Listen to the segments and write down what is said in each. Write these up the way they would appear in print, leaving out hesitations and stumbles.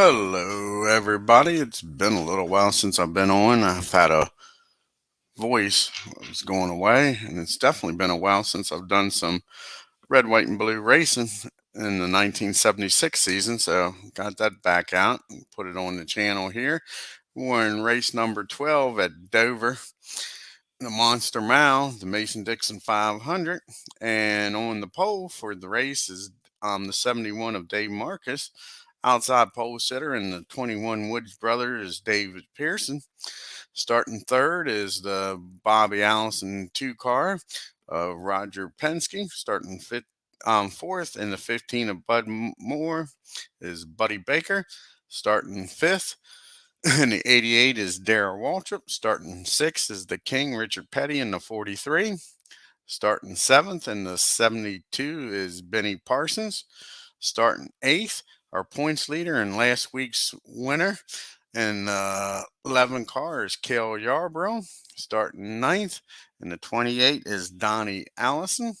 Hello, everybody. It's been a little while since I've been on. I've had a voice that was going away, and it's definitely been a while since I've done some red, white, and blue racing in the 1976 season. So, got that back out and put it on the channel here. We're in race number 12 at Dover, the Monster Mile, the Mason-Dixon 500. And on the pole for the race is the 71 of Dave Marcus. Outside pole sitter and the 21 Woods brother is David Pearson. Starting third is the Bobby Allison 2 car, Roger Penske. Starting fourth, and the 15 of Bud Moore is Buddy Baker. Starting fifth, and the 88 is Darrell Waltrip. Starting sixth is the King Richard Petty in the 43. Starting seventh, and the 72 is Benny Parsons. Starting eighth, our points leader and last week's winner in 11 car is Cale Yarborough. Starting ninth, and the 28 is Donnie Allison.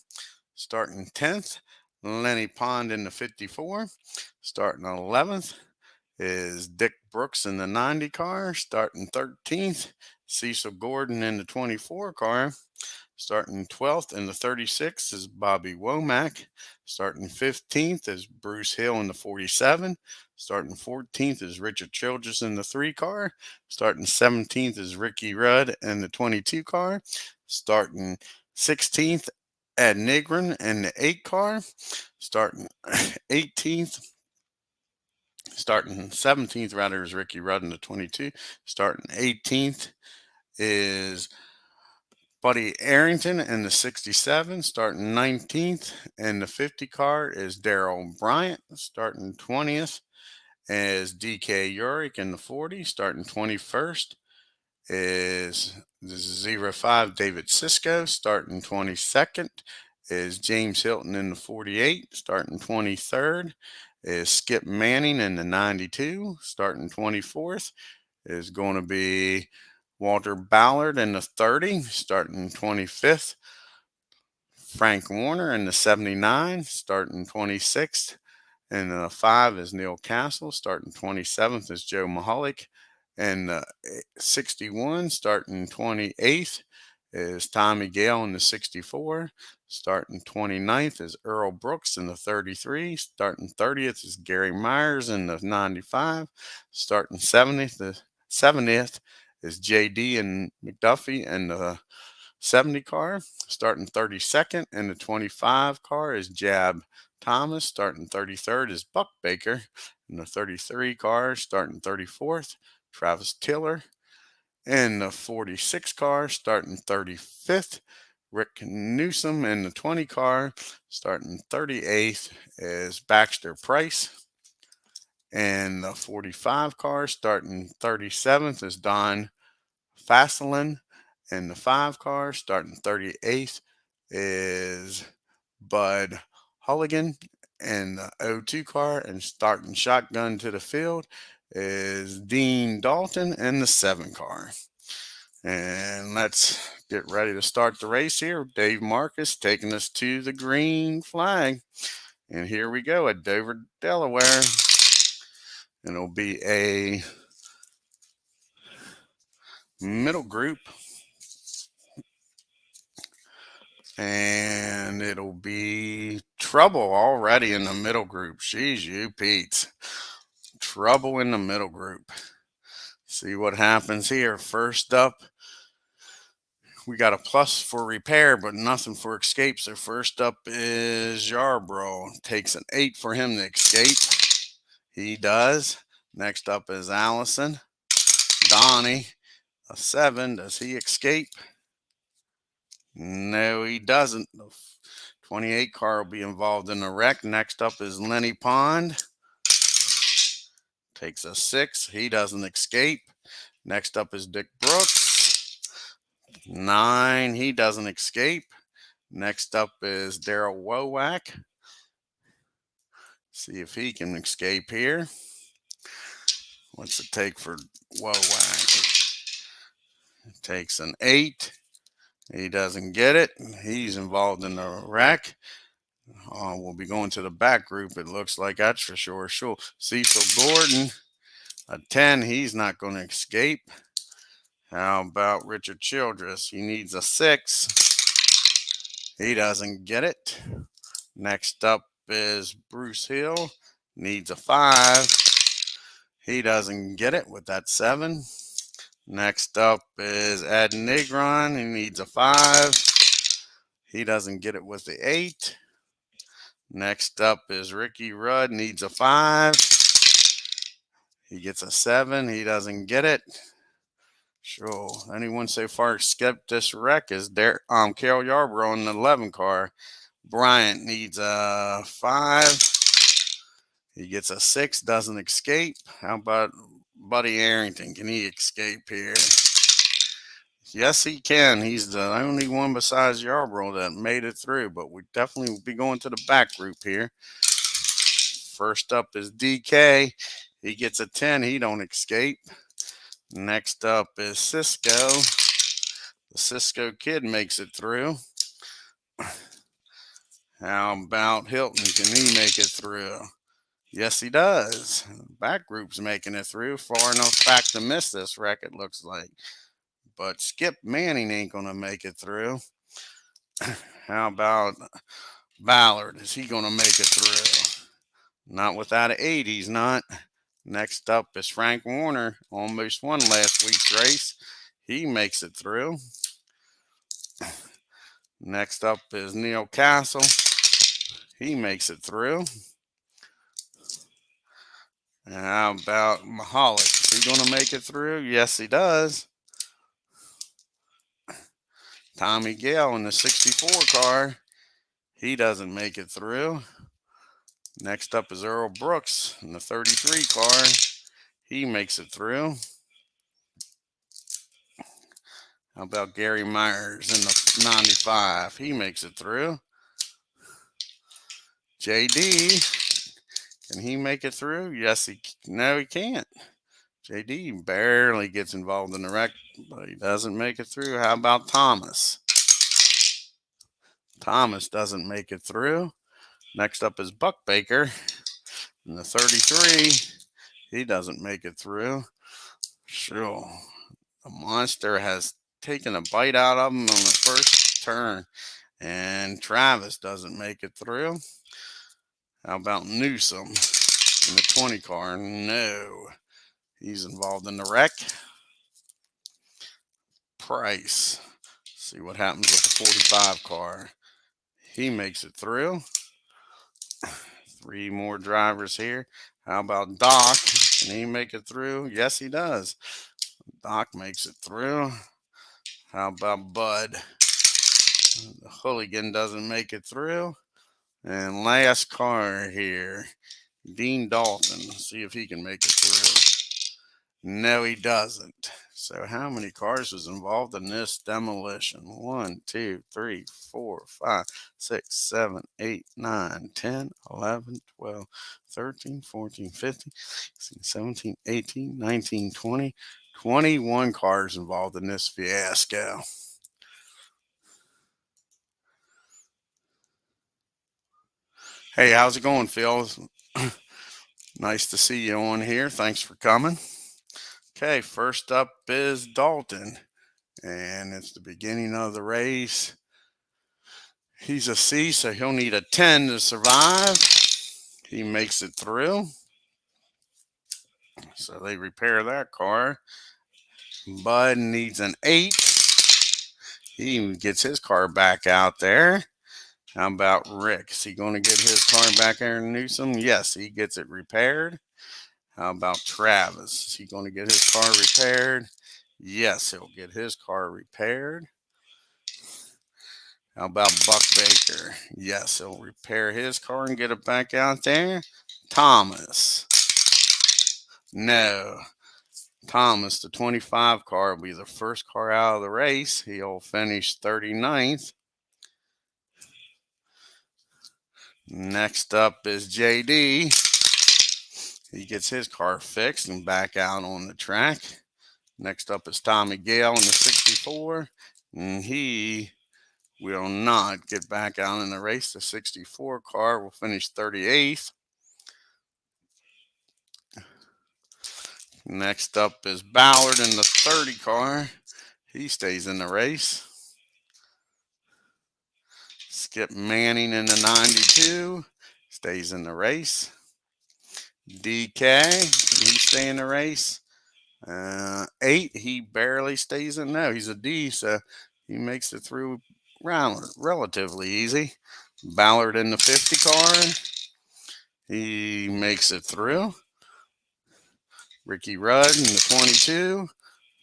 Starting 10th, Lenny Pond in the 54. Starting 11th is Dick Brooks in the 90 car. Starting 13th, Cecil Gordon in the 24 car. Starting 12th in the 36 is Bobby Womack. Starting 15th is Bruce Hill in the 47. Starting 14th is Richard Childress in the 3 car. Starting 17th is Ricky Rudd in the 22 car. Starting 16th, Ed Nigrin in the 8 car. Starting 18th. Starting 17th, rather, is Ricky Rudd in the 22. Starting 18th is Buddy Arrington in the 67, starting 19th. And the 50 car is Darrell Bryant. Starting 20th is DK Urick in the 40. Starting 21st is the 05 David Sisko. Starting 22nd is James Hilton in the 48. Starting 23rd is Skip Manning in the 92. Starting 24th is going to be Walter Ballard in the 30, starting 25th. Frank Warner in the 79, starting 26th. And the 5 is Neil Castle, starting 27th is Joe Mahalik. And the 61, starting 28th, is Tommy Gale in the 64. Starting 29th is Earl Brooks in the 33. Starting 30th is Gary Myers in the 95. Starting 70th is JD and McDuffie in the 70 car. Starting 32nd in the 25 car is Jab Thomas. Starting 33rd is Buck Baker in the 33 car. Starting 34th, Travis Tiller. In the 46 car, starting 35th, Rick Newsom. In the 20 car, starting 38th, is Baxter Price. In the 45 car, starting 37th, is Don Faslin. In the 5 car, starting 38th, is Bud Hulligan. In the 02 car, and starting shotgun to the field, is Dean Dalton in the 7 car. And let's get ready to start the race here. Dave Marcus taking us to the green flag. And here we go at Dover, Delaware. And it'll be a middle group. And it'll be trouble already in the middle group. Jeez, you Pete's. Trouble in the middle group. See what happens here. First up, we got a plus for repair, but nothing for escape. So first up is Yarborough. Takes an 8 for him to escape. He does. Next up is Allison. Donnie, a 7. Does he escape? No, he doesn't. The 28 car will be involved in the wreck. Next up is Lenny Pond. Takes a 6. He doesn't escape. Next up is Dick Brooks. 9. He doesn't escape. Next up is Darrell Wowack. See if he can escape here. What's it take for Wowack? Takes an 8. He doesn't get it. He's involved in the wreck. We'll be going to the back group. It looks like that's for sure. Cecil Gordon A 10, he's not going to escape. How about Richard Childress? He needs a 6. He doesn't get it. Next up is Bruce Hill. Needs a 5. He doesn't get it with that 7. Next up is Ed Negron. He needs a 5. He doesn't get it with the 8. Next up is Ricky Rudd. Needs a 5. He gets a 7. He doesn't get it. Sure. Anyone so far skipped this wreck is Carol Yarborough in the 11 car. Bryant needs a 5. He gets a 6. Doesn't escape. How about Buddy Arrington? Can he escape here? Yes, he can. He's the only one besides Yarborough that made it through, but we definitely will be going to the back group here. First up is DK. He gets a 10. He don't escape. Next up is Cisco. The Cisco kid makes it through. How about Hilton? Can he make it through? Yes, he does. Back group's making it through. Far enough back to miss this wreck, it looks like. But Skip Manning ain't going to make it through. How about Ballard? Is he going to make it through? Not without an 8, he's not. Next up is Frank Warner. Almost won last week's race. He makes it through. Next up is Neil Castle. He makes it through. And how about Mahalik? Is he going to make it through? Yes, he does. Tommy Gale in the 64 car. He doesn't make it through. Next up is Earl Brooks in the 33 car. He makes it through. How about Gary Myers in the 95? He makes it through. JD, can he make it through? Yes, no, he can't. JD barely gets involved in the wreck, but he doesn't make it through. How about Thomas? Thomas doesn't make it through. Next up is Buck Baker in the 33. He doesn't make it through. Sure. The monster has taken a bite out of him on the first turn. And Travis doesn't make it through. How about Newsom in the 20 car? No. He's involved in the wreck. Price. See what happens with the 45 car. He makes it through. 3 more drivers here. How about Doc? Can he make it through? Yes, he does. Doc makes it through. How about Bud? The hooligan doesn't make it through. And last car here, Dean Dalton. See if he can make it through. No, he doesn't. So how many cars was involved in this demolition? 1, 2, 3, 4, 5, 6, 7, 8, 9, 10, 11, 12, 13, 14, 15, 16, 17, 18, 19, 20, 21 cars involved in this fiasco. Hey, how's it going, Phil? Nice to see you on here. Thanks for coming. Okay, first up is Dalton, and it's the beginning of the race. He's a C, so he'll need a 10 to survive. He makes it through. So they repair that car. Bud needs an 8. He gets his car back out there. How about Rick? Is he going to get his car back there in Newsom? Yes, he gets it repaired. How about Travis? Is he going to get his car repaired? Yes, he'll get his car repaired. How about Buck Baker? Yes, he'll repair his car and get it back out there. Thomas. No. Thomas, the 25 car, will be the first car out of the race. He'll finish 39th. Next up is JD. He gets his car fixed and back out on the track. Next up is Tommy Gale in the 64. And he will not get back out in the race. The 64 car will finish 38th. Next up is Ballard in the 30 car. He stays in the race. Skip Manning in the 92. Stays in the race. DK, he stay in the race. 8, he barely stays in. No, he's a D, so he makes it through relatively easy. Ballard in the 50 car. He makes it through. Ricky Rudd in the 22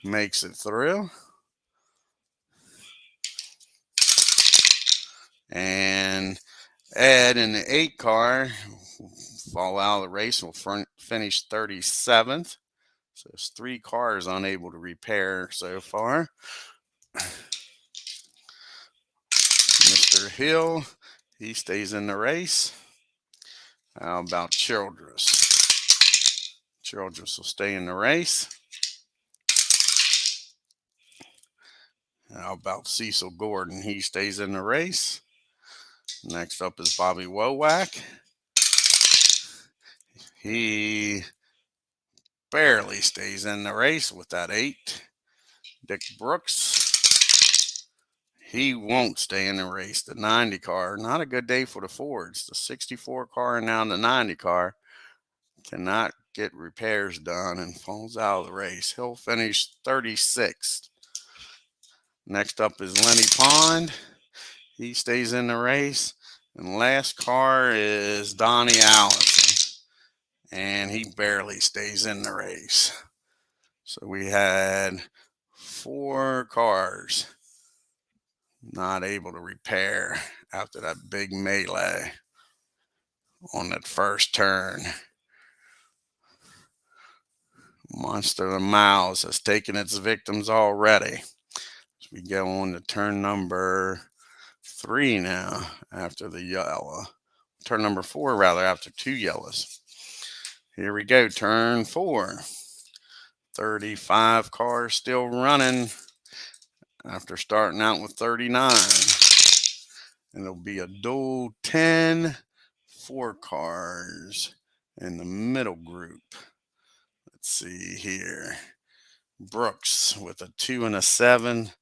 makes it through. And Ed in the 8 car fall out of the race, will finish 37th. So it's 3 cars unable to repair so far. Mr. Hill, he stays in the race. How about Childress? Childress will stay in the race. How about Cecil Gordon? He stays in the race. Next up is Bobby Wowack. He barely stays in the race with that 8. Dick Brooks, he won't stay in the race. The 90 car, not a good day for the Fords. The 64 car and now the 90 car cannot get repairs done and falls out of the race. He'll finish 36th. Next up is Lenny Pond. He stays in the race. And last car is Donnie Allison. And he barely stays in the race. So we had 4 cars not able to repair after that big melee on that first turn. Monster of Miles has taken its victims already. So we go on to turn number 3 now after the yellow. Turn number 4 rather after 2 yellows. Here we go, turn 4. 35 cars still running after starting out with 39. And it'll be a dual 10, 4 cars in the middle group. Let's see here. Brooks with a 2 and a 7.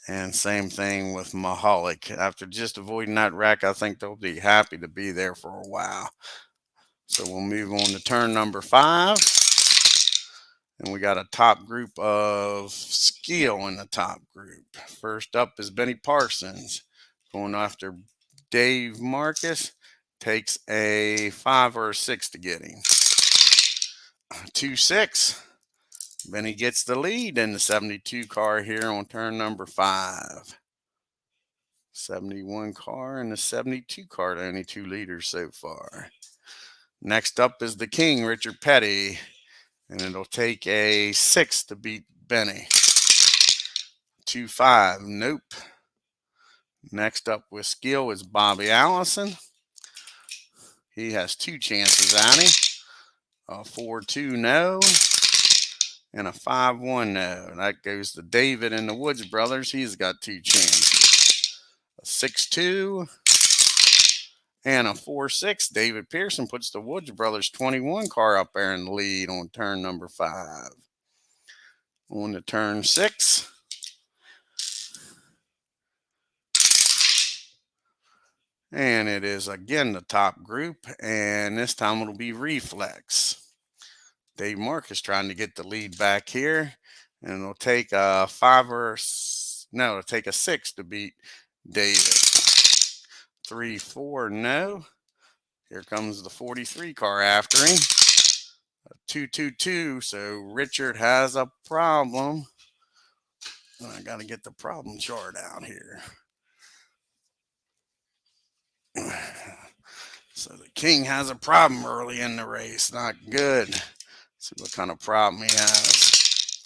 And same thing with Mahalik. After just avoiding that wreck, I think they'll be happy to be there for a while. So we'll move on to turn number 5. And we got a top group of skill in the top group. First up is Benny Parsons going after Dave Marcus. Takes a 5 or a 6 to get him. 2-6. Benny gets the lead in the 72 car here on turn number 5. 71 car and the 72 car, the only 2 leaders so far. Next up is the King, Richard Petty. And it'll take a 6 to beat Benny. 2-5. Nope. Next up with skill is Bobby Allison. He has 2 chances at him. A 4-2 no. And a 5-1 no. That goes to David and the Woods brothers. He's got 2 chances. A 6-2 and a 4-6. David Pearson puts the Woods brothers 21 car up there in the lead on turn number 5. On to turn 6. And it is again the top group, and this time it'll be Reflex. Dave Marcus trying to get the lead back here, and it'll take a 6 to beat David. 3-4 no. Here comes the 43 car after him. A 2-2-2, so Richard has a problem. I got to get the problem chart out here. So the King has a problem early in the race. Not good. Let's see what kind of problem he has.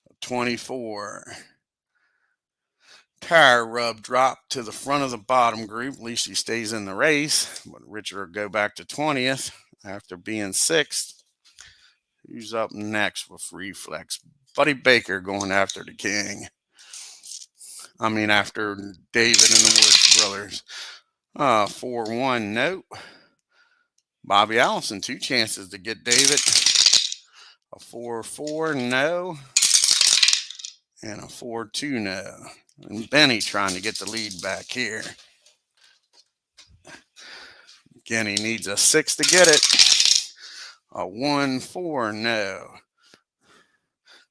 A 24. Tire rub drop to the front of the bottom group. At least he stays in the race. But Richard will go back to 20th after being 6th. Who's up next with Reflex? Buddy Baker going after the King. I mean, after David and the Woods brothers. 4-1 nope. Bobby Allison, 2 chances to get David. A 4-4, no. And a 4-2, no. And Benny trying to get the lead back here. Again, he needs a 6 to get it. A 1-4, no.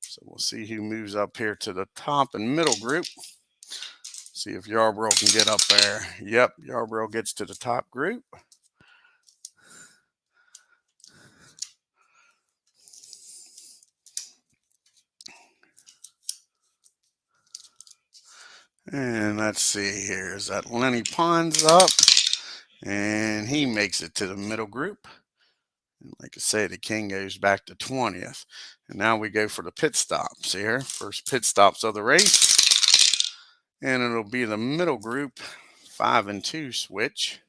So we'll see who moves up here to the top and middle group. See if Yarborough can get up there. Yep, Yarborough gets to the top group. And let's see here. Is that Lenny Pons up? And he makes it to the middle group. And like I say, the king goes back to 20th. And now we go for the pit stops here. First pit stops of the race. And it'll be the middle group 5 and 2 switch.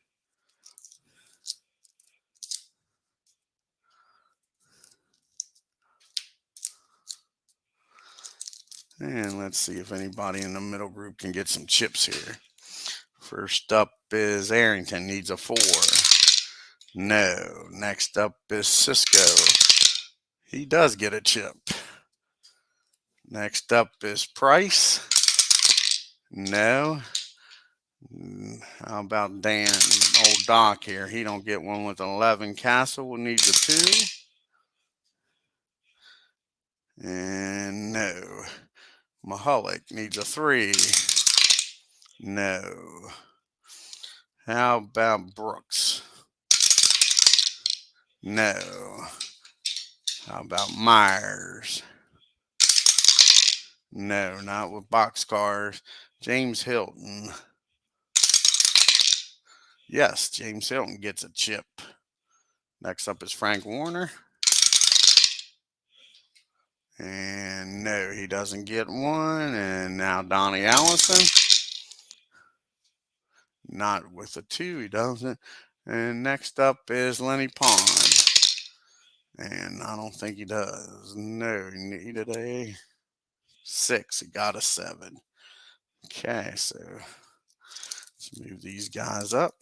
And let's see if anybody in the middle group can get some chips here. First up is Arrington, needs a 4. No. Next up is Cisco. He does get a chip. Next up is Price. No. How about Dan, old Doc here? He don't get one with 11. Castle needs a 2. And no. Mahalik needs a 3. No. How about Brooks? No. How about Myers? No, not with boxcars. James Hilton. Yes, James Hilton gets a chip. Next up is Frank Warner. And no, he doesn't get one. And now Donnie Allison. Not with a 2, he doesn't. And next up is Lenny Pond. And I don't think he does. No, he needed a 6. He got a 7. Okay, so let's move these guys up.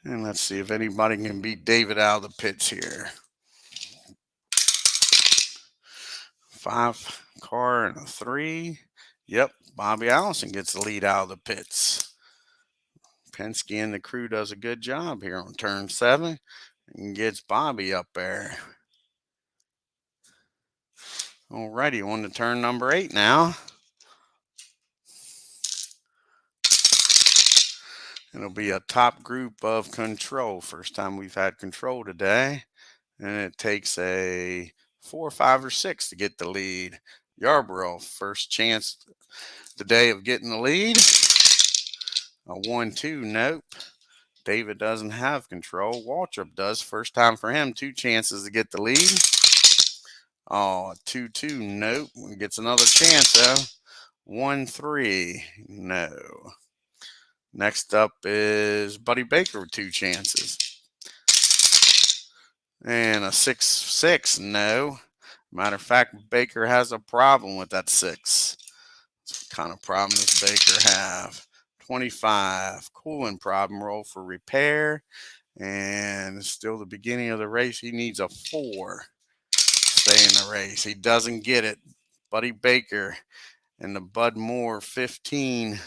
And let's see if anybody can beat David out of the pits here. 5 car and a 3. Yep, Bobby Allison gets the lead out of the pits. Penske and the crew does a good job here on turn 7 and gets Bobby up there. Alrighty, on to turn number 8 now. It'll be a top group of control. First time we've had control today. And it takes a 4, 5, or 6 to get the lead. Yarborough, first chance today of getting the lead. A 1-2, nope. David doesn't have control. Waltrip does. First time for him. 2 chances to get the lead. Oh, a 2-2, nope. Gets another chance though. 1-3, no. Next up is Buddy Baker with 2 chances. And a 6-6, no. Matter of fact, Baker has a problem with that 6. What kind of problem does Baker have? 25, cooling problem, roll for repair. And it's still the beginning of the race. He needs a 4 to stay in the race. He doesn't get it. Buddy Baker and the Bud Moore 15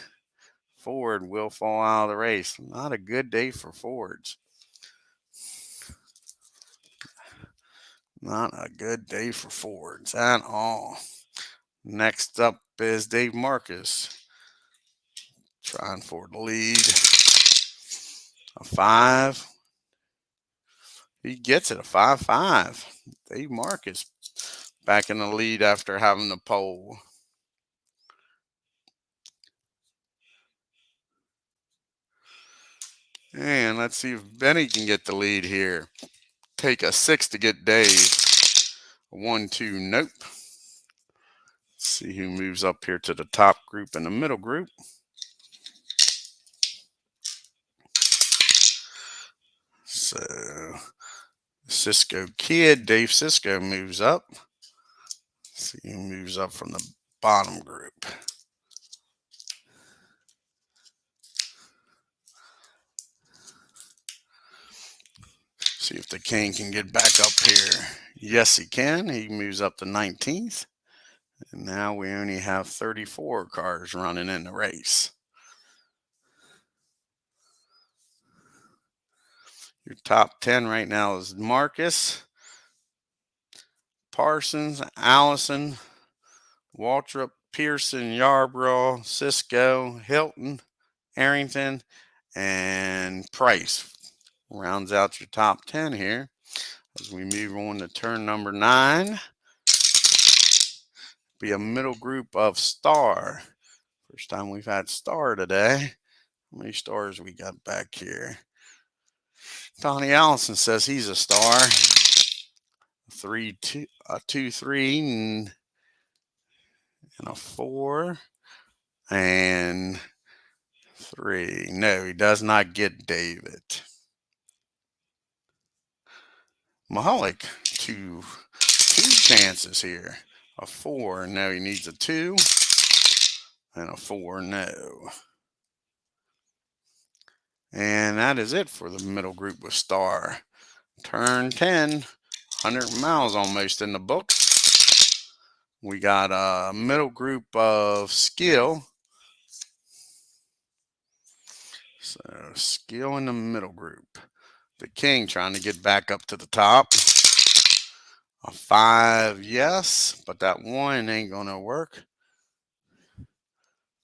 Ford will fall out of the race. Not a good day for Fords. Not a good day for Fords at all. Next up is Dave Marcus. Trying for the lead. A 5. He gets it, a 5-5. Dave Marcus back in the lead after having the pole. And let's see if Benny can get the lead here. Take a 6 to get Dave. 1-2, nope. Let's see who moves up here to the top group and the middle group. So Cisco Kid, Dave Cisco moves up. See who moves up from the bottom group. See if the king can get back up here. Yes, he can. He moves up to 19th. And now we only have 34 cars running in the race. Your top 10 right now is Marcus, Parsons, Allison, Waltrip, Pearson, Yarbrough, Cisco, Hilton, Arrington, and Price. Rounds out your top 10 here. As we move on to turn number 9, be a middle group of Star. First time we've had Star today. How many stars we got back here? Donnie Allison says he's a star. 3, 2, a 2, 3, and a 4, and 3. No, he does not get David. Mahalik, two chances here. A 4, no, he needs a 2, and a 4, no. And that is it for the middle group with Star. Turn 10, 100 miles almost in the books. We got a middle group of Skill. So Skill in the middle group. The king trying to get back up to the top. A 5, yes, but that 1 ain't going to work.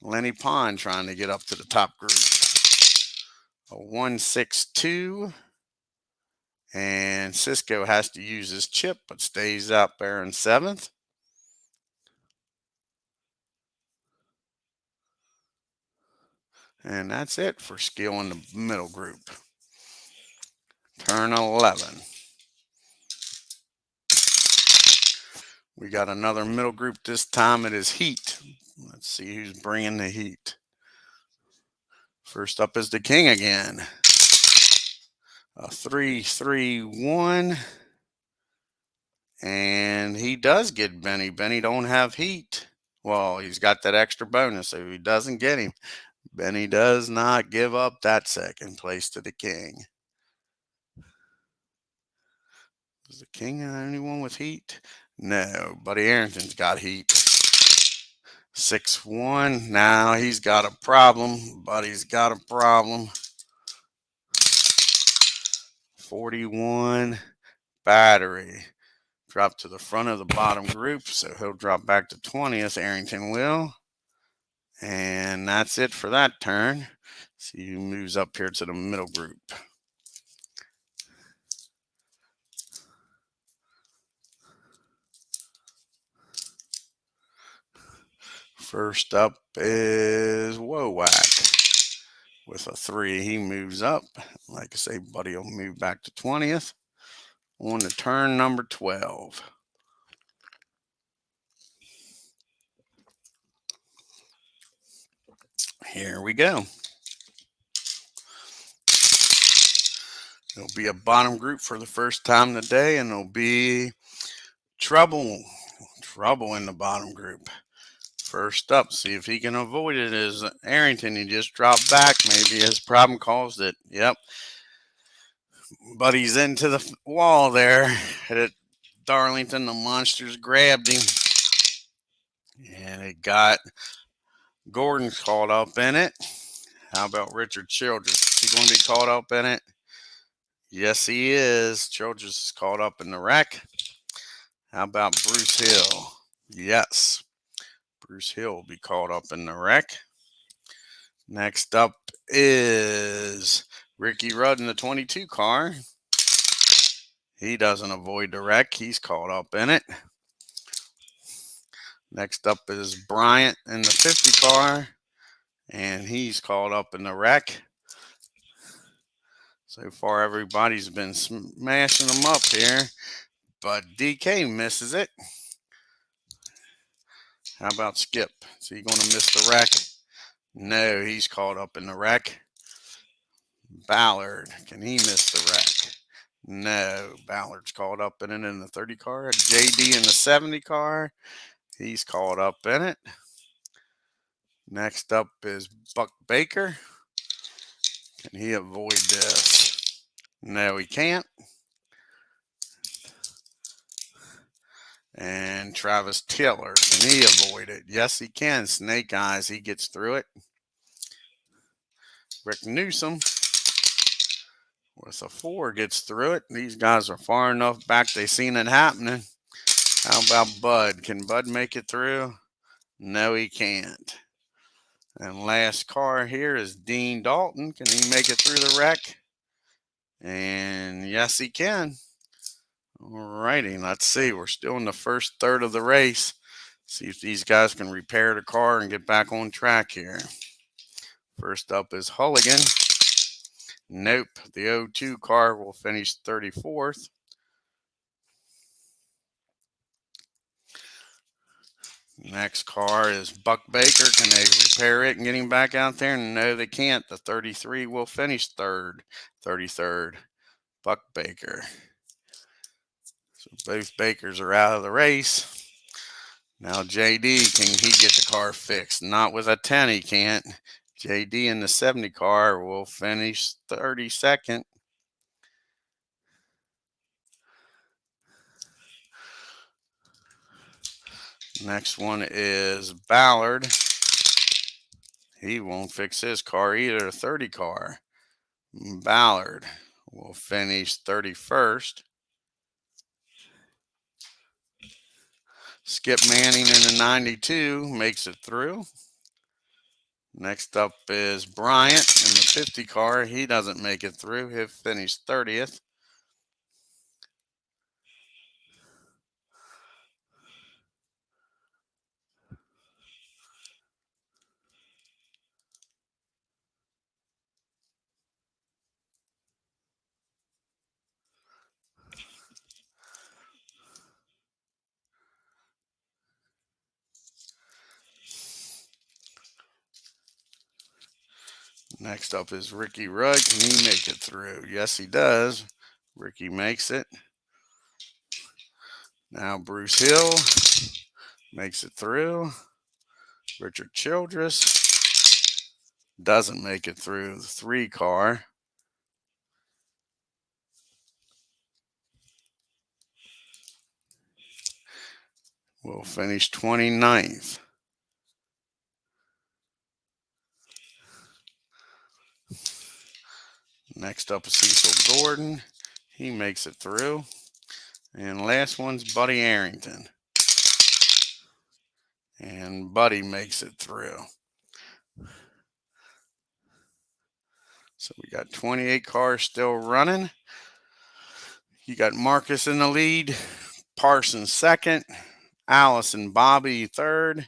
Lenny Pond trying to get up to the top group. A 1, 6, 2. And Cisco has to use his chip, but stays up there in 7th. And that's it for Skill in the middle group. Turn 11. We got another middle group. This time it is Heat. Let's see who's bringing the heat. First up is the king again. A 3, 3, 1. And he does get Benny. Benny don't have heat. Well, he's got that extra bonus, so he doesn't get him. Benny does not give up that second place to the king. Is the king the only one with heat? No, Buddy Arrington's got heat. 6, 1. Now he's got a problem. Buddy's got a problem. 41. Battery. Drop to the front of the bottom group, so he'll drop back to 20th. Arrington will. And that's it for that turn. See who moves up here to the middle group. First up is Wowak with a 3. He moves up. Like I say, Buddy will move back to 20th. On to turn number 12. Here we go. It'll be a bottom group for the first time today, and it'll be Trouble in the bottom group. First up, see if he can avoid it, is Arrington. He just dropped back. Maybe his problem caused it. Yep. Buddy's into the wall there. Hit it. Darlington, the monsters grabbed him. And it got Gordon caught up in it. How about Richard Childress? Is he going to be caught up in it? Yes, he is. Childress is caught up in the wreck. How about Bruce Hill? Yes. Bruce Hill will be caught up in the wreck. Next up is Ricky Rudd in the 22 car. He doesn't avoid the wreck. He's caught up in it. Next up is Bryant in the 50 car. And he's caught up in the wreck. So far, everybody's been smashing them up here. But DK misses it. How about Skip? Is he going to miss the wreck? No, he's caught up in the wreck. Ballard, can he miss the wreck? No, Ballard's caught up in it in the 30 car. JD in the 70 car. He's caught up in it. Next up is Buck Baker. Can he avoid this? No, he can't. And Travis Tiller, can he avoid it? Yes, he can. Snake Eyes, he gets through it. Rick Newsom with a 4 gets through it. These guys are far enough back, they seen it happening. How about Bud? Can Bud make it through? No, he can't. And last car here is Dean Dalton. Can he make it through the wreck? And yes, he can. Alrighty, let's see. We're still in the first third of the race. See if these guys can repair the car and get back on track here. First up is Hulligan. Nope, the 02 car will finish 34th. Next car is Buck Baker. Can they repair it and get him back out there? No, they can't. The 33 will finish 33rd. Buck Baker. So both Bakers are out of the race. Now JD, can he get the car fixed? Not with a 10, he can't. JD in the 70 car will finish 32nd. Next one is Ballard. He won't fix his car either, 30 car. Ballard will finish 31st. Skip Manning in the 92 makes it through. Next up is Bryant in the 50 car. He doesn't make it through. He'll finish 30th. Next up is Ricky Rudd. Can he make it through? Yes, he does. Ricky makes it. Now Bruce Hill makes it through. Richard Childress doesn't make it through the 3 car. Will finish 29th. Next up is Cecil Gordon. He makes it through. And last one's Buddy Arrington. And Buddy makes it through. So we got 28 cars still running. You got Marcus in the lead, Parsons second, Allison Bobby third,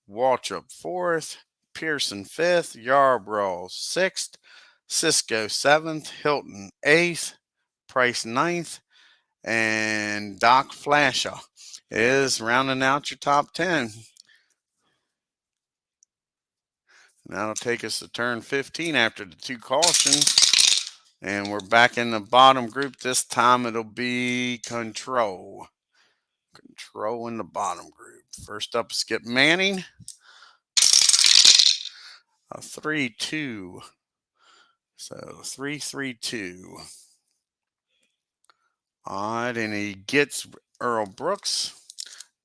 Waltrip fourth, Pearson fifth, Yarbrough sixth, Cisco seventh, Hilton eighth, Price ninth, and Doc Flasha is rounding out your top 10. That'll take us to turn 15 after the 2 cautions. And we're back in the bottom group. This time it'll be Control. Control in the bottom group. First up, Skip Manning. A 3-2. So 3-3-2. All right, and he gets Earl Brooks.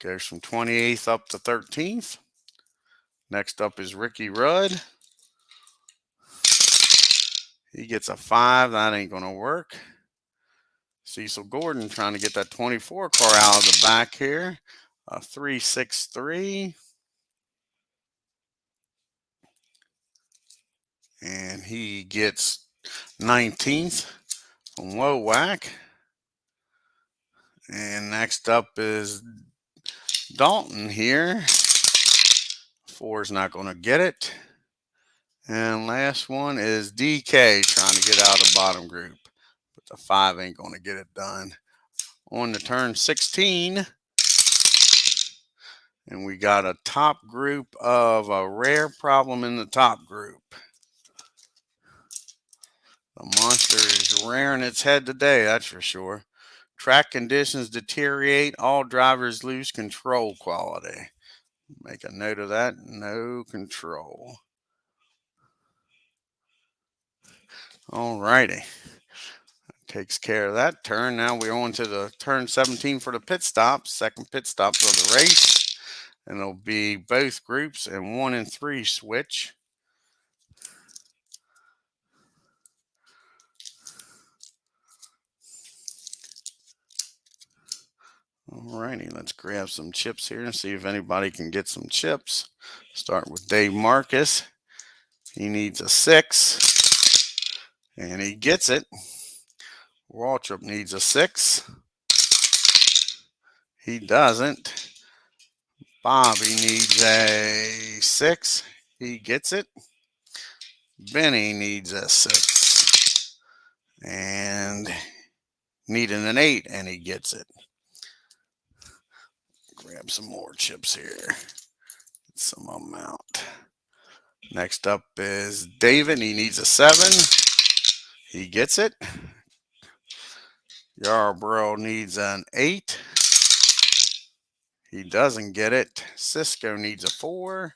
Goes from 28th up to 13th. Next up is Ricky Rudd. He gets a 5. That ain't going to work. Cecil Gordon trying to get that 24 car out of the back here. A 3-6-3. And he gets 19th from Wowak. And next up is Dalton here. 4 is not going to get it. And last one is DK trying to get out of the bottom group. But the 5 ain't going to get it done. On to turn 16. And we got a top group of a rare problem in the top group. The monster is rearing its head today, that's for sure. Track conditions deteriorate. All drivers lose control quality. Make a note of that. No control. All righty. Takes care of that turn. Now we're on to the turn 17 for the pit stop. Second pit stop of the race. And it'll be both groups and 1 and 3 switch. Alrighty, let's grab some chips here and see if anybody can get some chips. Start with Dave Marcus. He needs a 6, and he gets it. Waltrip needs a 6. He doesn't. Bobby needs a 6. He gets it. Benny needs a 6. And needing an 8, and he gets it. Grab some more chips here. Get some of them out. Next up is David. He needs a 7. He gets it. Yarborough needs an 8. He doesn't get it. Cisco needs a 4.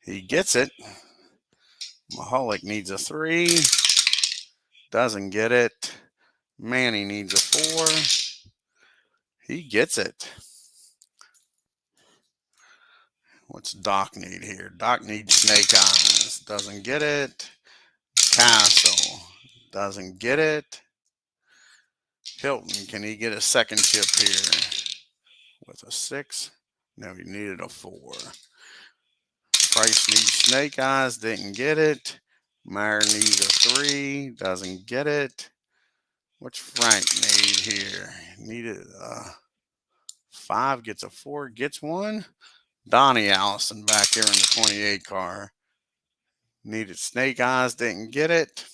He gets it. Mahalik needs a 3. Doesn't get it. Manny needs a 4. He gets it. What's Doc need here? Doc needs Snake Eyes. Doesn't get it. Castle. Doesn't get it. Hilton, can he get a second chip here? With a 6? No, he needed a 4. Price needs Snake Eyes. Didn't get it. Meyer needs a 3. Doesn't get it. What's Frank need here? Needed a 5. Gets a 4. Gets 1. Donnie Allison back here in the 28 car. Needed Snake Eyes. Didn't get it.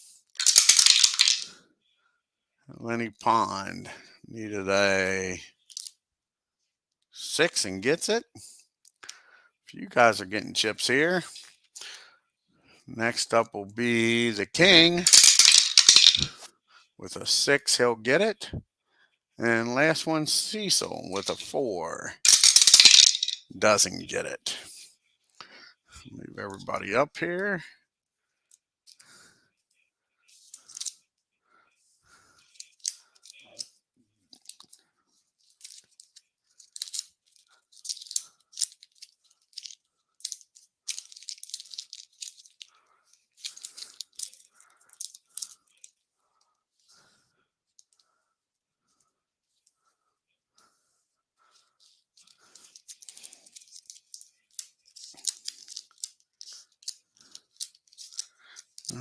Lenny Pond needed a 6 and gets it. You guys are getting chips here. Next up will be the King. With a 6, he'll get it. And last one, Cecil with a 4. Doesn't get it. Move everybody up here.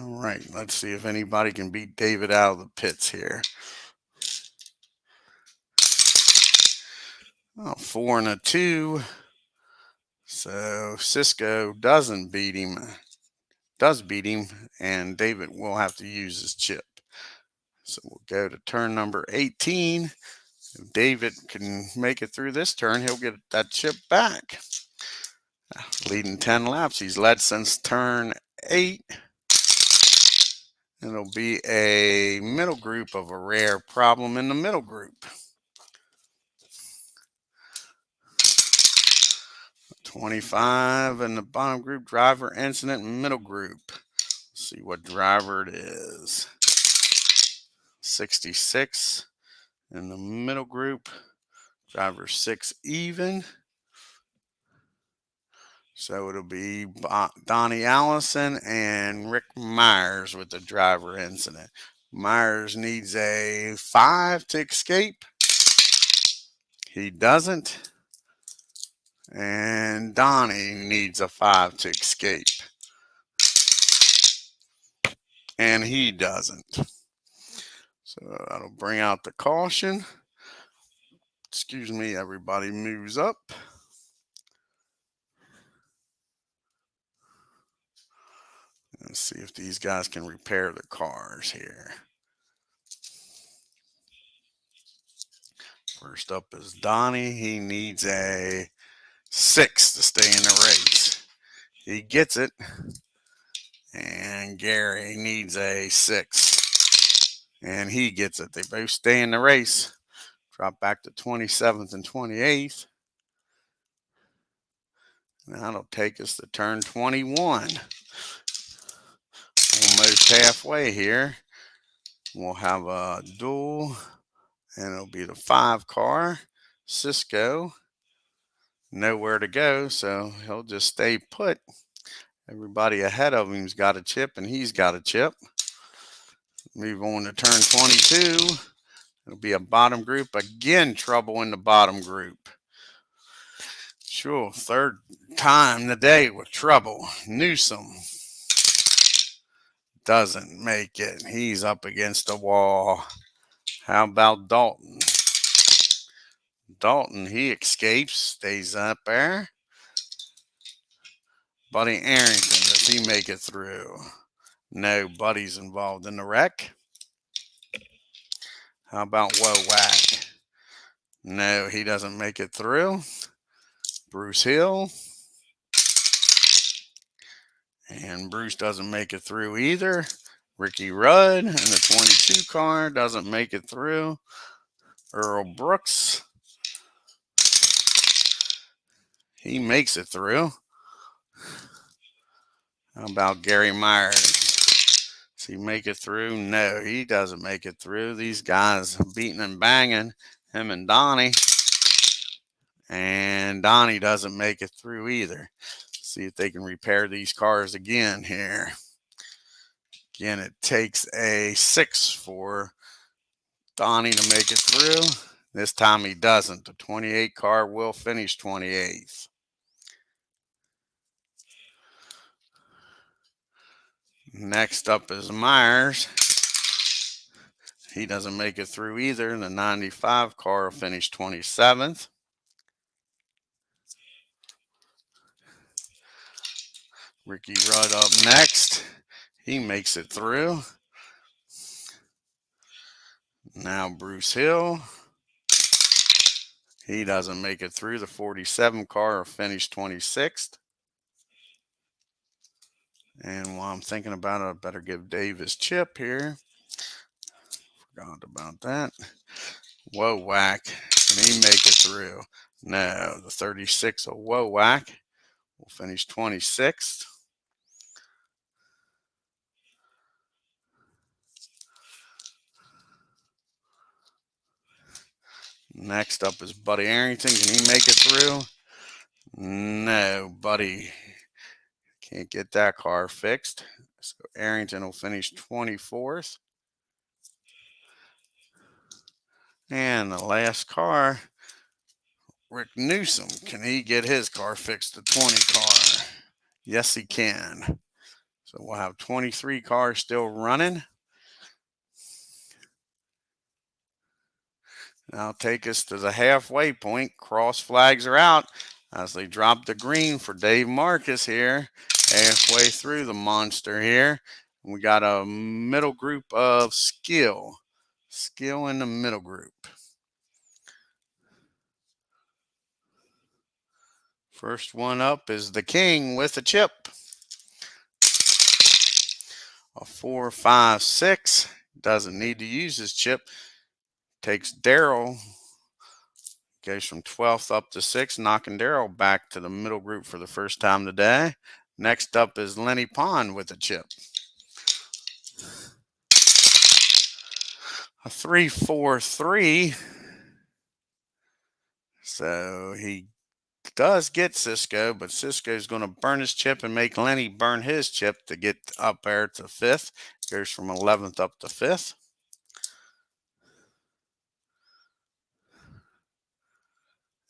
All right, let's see if anybody can beat David out of the pits here. Oh, 4 and a 2. So Cisco doesn't beat him. Does beat him, and David will have to use his chip. So we'll go to turn number 18. If David can make it through this turn, he'll get that chip back. Leading 10 laps. He's led since turn 8. And it'll be a middle group of a rare problem in the middle group. 25 in the bottom group, driver incident middle group. Let's see what driver it is. 66 in the middle group, driver 6 even. So it'll be Donnie Allison and Rick Myers with the driver incident. Myers needs a 5 to escape. He doesn't. And Donnie needs a 5 to escape. And he doesn't. So that'll bring out the caution. Excuse me, everybody moves up. Let's see if these guys can repair the cars here. First up is Donnie. He needs a 6 to stay in the race. He gets it. And Gary needs a 6. And he gets it. They both stay in the race. Drop back to 27th and 28th. That'll take us to turn 21. Almost halfway here. We'll have a duel, and it'll be the 5 car. Cisco, nowhere to go, so he'll just stay put. Everybody ahead of him's got a chip, and he's got a chip. Move on to turn 22. It'll be a bottom group. Again, trouble in the bottom group. Sure, third time today with trouble. Newsom doesn't make it. He's up against the wall. How about Dalton? Dalton, he escapes, stays up there. Buddy Arrington, does he make it through? No, Buddy's involved in the wreck. How about Wowak? No, he doesn't make it through. Bruce Hill. And Bruce doesn't make it through either. Ricky Rudd in the 22 car doesn't make it through. Earl Brooks. He makes it through. How about Gary Myers? Does he make it through? No, he doesn't make it through. These guys beating and banging, him and Donnie. And Donnie doesn't make it through either. See if they can repair these cars again here. Again, it takes a 6 for Donnie to make it through. This time he doesn't. The 28 car will finish 28th. Next up is Myers. He doesn't make it through either. The 95 car will finish 27th. Ricky Rudd up next. He makes it through. Now Bruce Hill. He doesn't make it through. The 47 car will finish 26th. And while I'm thinking about it, I better give Dave his chip here. Forgot about that. Wowak. Can he make it through? No. The 36 of Wowak will finish 26th. Next up is Buddy Arrington. Can he make it through? No, Buddy can't get that car fixed. So Arrington will finish 24th. And the last car, Rick Newsom. Can he get his car fixed? The 20 car. Yes, he can. So we'll have 23 cars still running. Now take us to the halfway point. Cross flags are out as they drop the green for Dave Marcus here. Halfway through the monster here. We got a middle group of skill. Skill in the middle group. First one up is the King with a chip. A 4, 5, 6. Doesn't need to use his chip. Takes Daryl. Goes from 12th up to 6th, knocking Daryl back to the middle group for the first time today. Next up is Lenny Pond with a chip. A 3, 4, 3. So he does get Cisco, but Cisco's going to burn his chip and make Lenny burn his chip to get up there to 5th. Goes from 11th up to 5th.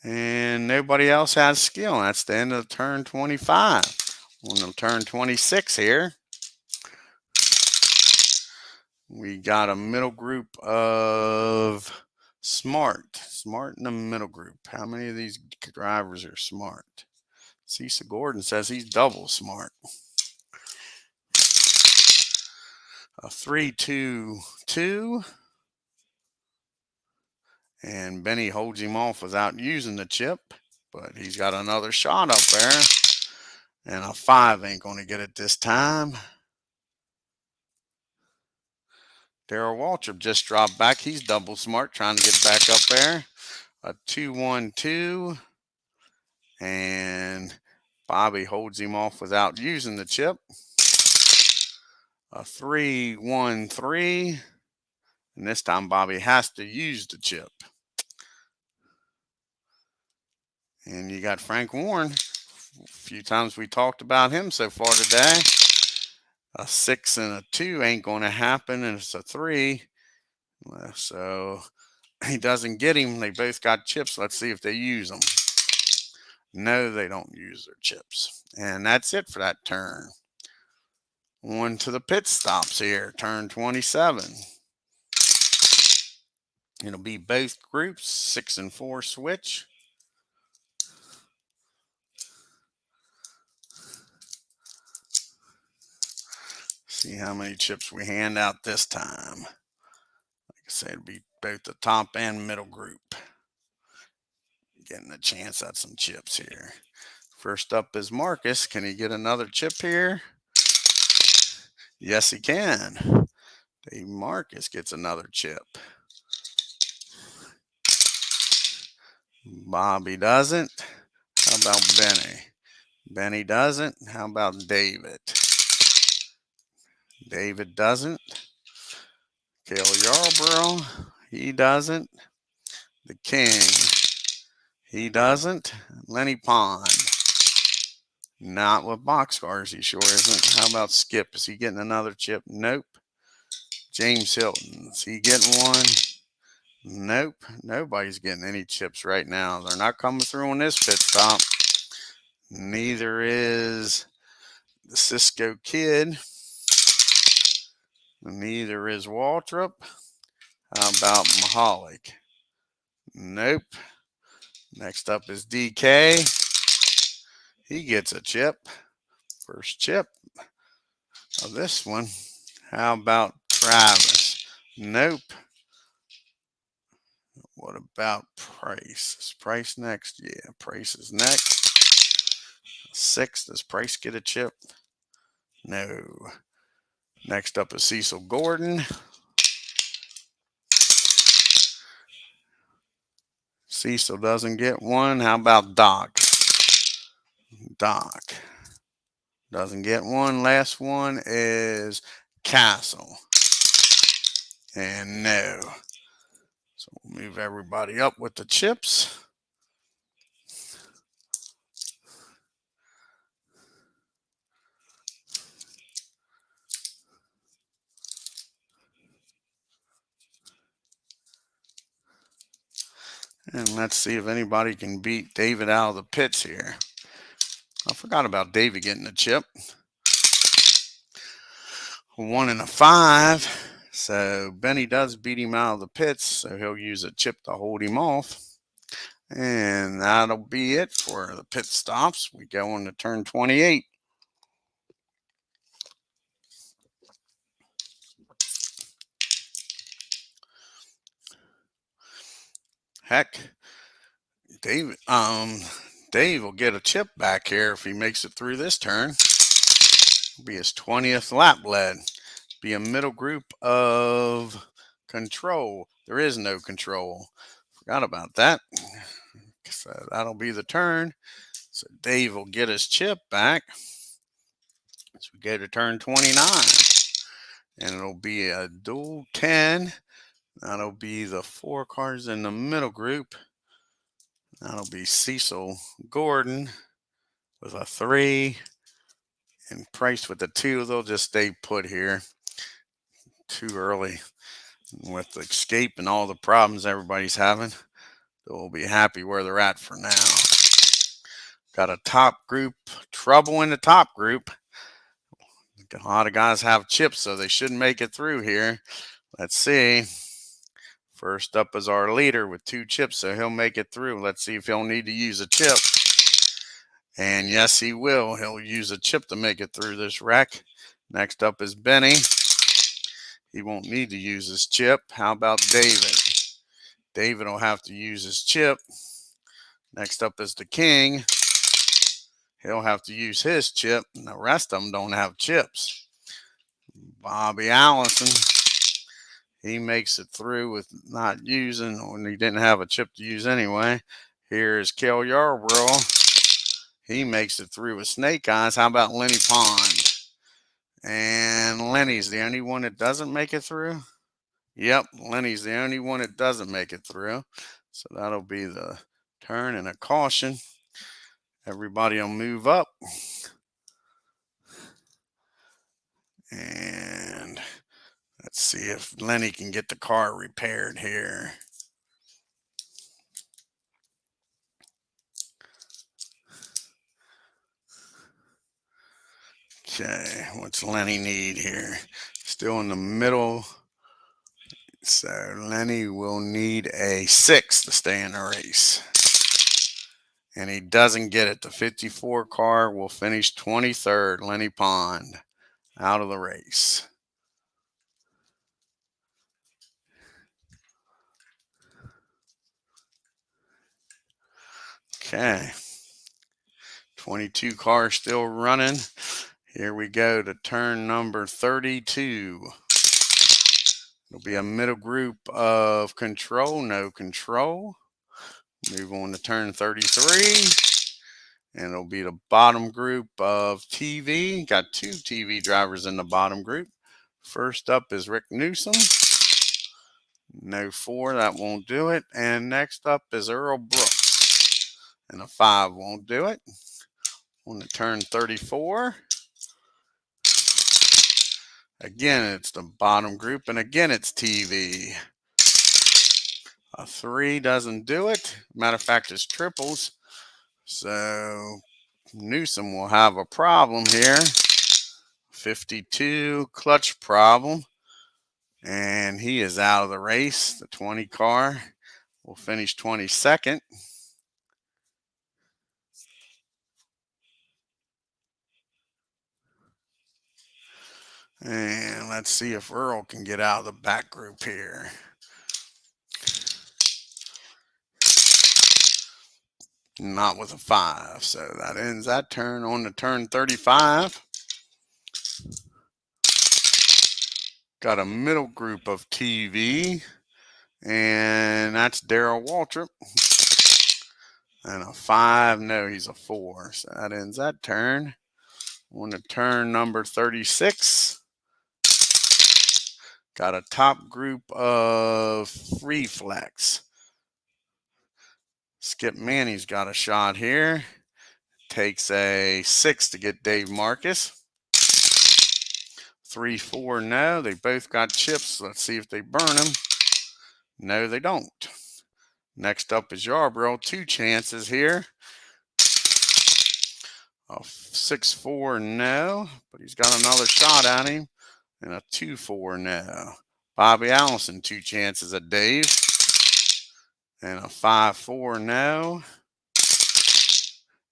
And nobody else has skill. That's the end of turn 25. On turn 26 here, we got a middle group of smart. Smart in the middle group. How many of these drivers are smart? Cecil Gordon says he's double smart. A 3, 2, 2. And Benny holds him off without using the chip. But he's got another shot up there. And a 5 ain't going to get it this time. Darrell Waltrip just dropped back. He's double smart, trying to get back up there. A 2-1-2. And Bobby holds him off without using the chip. A 3-1-3. And this time Bobby has to use the chip. And you got Frank Warren. A few times we talked about him so far today. A 6 and a 2 ain't going to happen, and it's a 3. So he doesn't get him. They both got chips. Let's see if they use them. No, they don't use their chips. And that's it for that turn. On to the pit stops here. Turn 27. It'll be both groups, 6 and 4 switch. See how many chips we hand out this time. Like I said, it'll be both the top and middle group. Getting a chance at some chips here. First up is Marcus. Can he get another chip here? Yes, he can. Dave Marcus gets another chip. Bobby doesn't. How about Benny? Benny doesn't. How about David? David doesn't. Cale Yarborough, he doesn't. The King, he doesn't. Lenny Pond, not with boxcars, he sure isn't. How about Skip? Is he getting another chip? Nope. James Hilton, is he getting one? Nope. Nobody's getting any chips right now. They're not coming through on this pit stop. Neither is the Cisco Kid. Neither is Waltrip. How about Mahalik? Nope. Next up is DK. He gets a chip. First chip of this one. How about Travis? Nope. What about Price? Is Price next? Yeah, Price is next. 6. Does Price get a chip? No. Next up is Cecil Gordon. Cecil doesn't get one. How about Doc? Doc doesn't get one. Last one is Castle. And no. So we'll move everybody up with the chips. And let's see if anybody can beat David out of the pits here. I forgot about David getting a chip. 1 and a 5. So Benny does beat him out of the pits. So he'll use a chip to hold him off. And that'll be it for the pit stops. We go on to turn 28. Heck, Dave will get a chip back here if he makes it through this turn. It'll be his 20th lap lead. Be a middle group of control. There is no control. Forgot about that. So that'll be the turn. So Dave will get his chip back. So we go to turn 29. And it'll be a dual 10. That'll be the 4 cars in the middle group. That'll be Cecil Gordon with a 3. And Price with a 2. They'll just stay put here. Too early with the escape and all the problems everybody's having. They'll be happy where they're at for now. Got a top group. Trouble in the top group. A lot of guys have chips, so they shouldn't make it through here. Let's see. First up is our leader with 2 chips, so he'll make it through. Let's see if he'll need to use a chip. And yes, he will. He'll use a chip to make it through this wreck. Next up is Benny. He won't need to use his chip. How about David? David will have to use his chip. Next up is the King. He'll have to use his chip. And the rest of them don't have chips. Bobby Allison. He makes it through with not using, when he didn't have a chip to use anyway. Here's Cale Yarborough. He makes it through with Snake Eyes. How about Lenny Pond? And Lenny's the only one that doesn't make it through. Yep, Lenny's the only one that doesn't make it through. So that'll be the turn and a caution. Everybody will move up. And let's see if Lenny can get the car repaired here. Okay, what's Lenny need here? Still in the middle. So Lenny will need a 6 to stay in the race. And he doesn't get it. The 54 car will finish 23rd. Lenny Pond out of the race. Okay. 22 cars still running. Here we go to turn number 32. It'll be a middle group of control, no control. Move on to turn 33. And it'll be the bottom group of TV. Got 2 TV drivers in the bottom group. First up is Rick Newsom. No 4, that won't do it. And next up is Earl Brooks. And a 5 won't do it. On to turn 34. Again, it's the bottom group. And again, it's TV. A 3 doesn't do it. Matter of fact, it's triples. So Newsom will have a problem here. 52 clutch problem. And he is out of the race. The 20 car will finish 22nd. And let's see if Earl can get out of the back group here. Not with a 5. So that ends that turn. On to turn 35. Got a middle group of TV. And that's Darrell Waltrip. And a 5. No, he's a 4. So that ends that turn. On to turn number 36. Got a top group of free flex. Skip Manny's got a shot here. Takes a 6 to get Dave Marcus. 3, 4, no. They both got chips. Let's see if they burn them. No, they don't. Next up is Yarborough. 2 chances here. A 6, 4, no. But he's got another shot at him. And a 2, 4, no. Bobby Allison, 2 chances at Dave. And a 5, 4, no.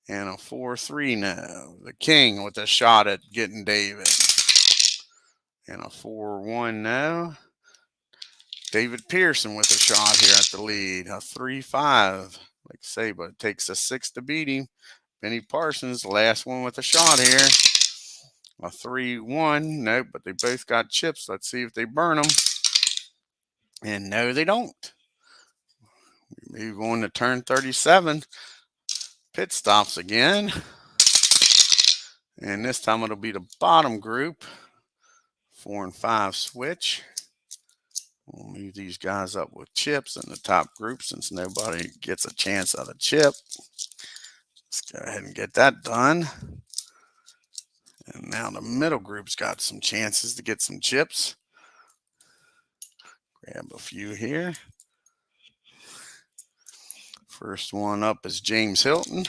And a 4, 3, no. The King with a shot at getting David. And a 4, 1, no. David Pearson with a shot here at the lead. A 3, 5. Like I say, but it takes a 6 to beat him. Benny Parsons, the last one with a shot here. A 3, 1. Nope, but they both got chips. Let's see if they burn them. And no, they don't. We move on to turn 37. Pit stops again. And this time it'll be the bottom group. 4 and 5 switch. We'll move these guys up with chips in the top group since nobody gets a chance at a chip. Let's go ahead and get that done. And now the middle group's got some chances to get some chips. Grab a few here. First one up is James Hilton.